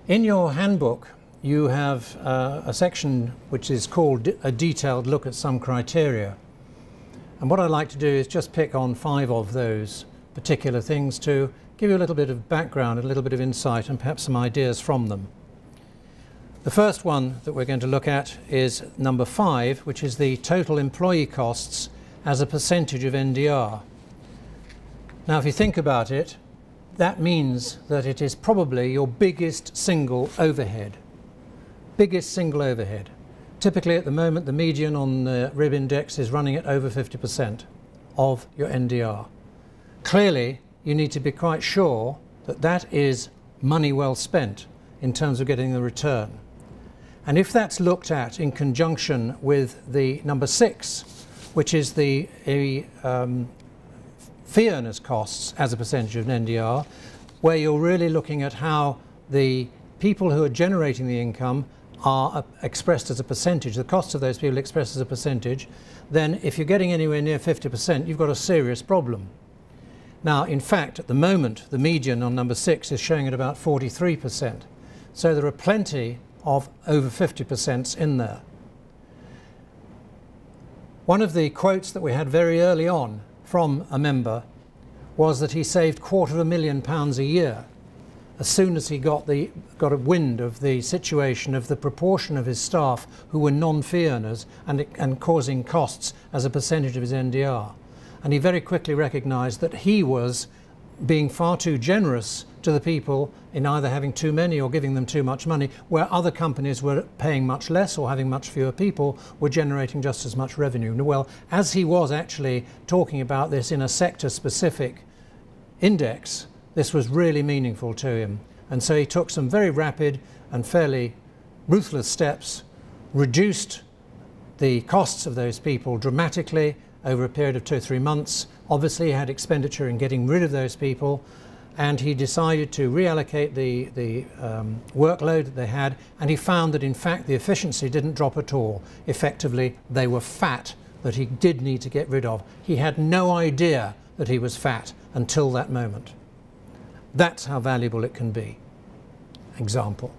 In your handbook, you have a section which is called a detailed look at some criteria. And what I'd like to do is just pick on 5 of those particular things to give you a little bit of background, a little bit of insight, and perhaps some ideas from them. The first one that we're going to look at is number 5, which is the total employee costs as a percentage of NDR. Now, if you think about it, that means that it is probably your biggest single overhead. Biggest single overhead. Typically at the moment the median on the RIB index is running at over 50% of your NDR. Clearly you need to be quite sure that that is money well spent in terms of getting the return. And if that's looked at in conjunction with the number 6, which is the fee earners costs as a percentage of NDR, where you're really looking at how the people who are generating the income are expressed as a percentage, the costs of those people expressed as a percentage, then if you're getting anywhere near 50%, you've got a serious problem. Now, in fact, at the moment, the median on number 6 is showing at about 43%. So there are plenty of over 50% in there. One of the quotes that we had very early on from a member was that he saved £250,000 a year as soon as he got a wind of the situation of the proportion of his staff who were non-fee earners and causing costs as a percentage of his NDR. And he very quickly recognised that he was being far too generous to the people in either having too many or giving them too much money, where other companies were paying much less or having much fewer people were generating just as much revenue. Well, as he was actually talking about this in a sector-specific index, this was really meaningful to him. And so he took some very rapid and fairly ruthless steps, reduced the costs of those people dramatically over a period of 2 or 3 months. Obviously he had expenditure in getting rid of those people, and he decided to reallocate the workload that they had, and he found that in fact the efficiency didn't drop at all. Effectively they were fat that he did need to get rid of. He had no idea that he was fat until that moment. That's how valuable it can be. Example.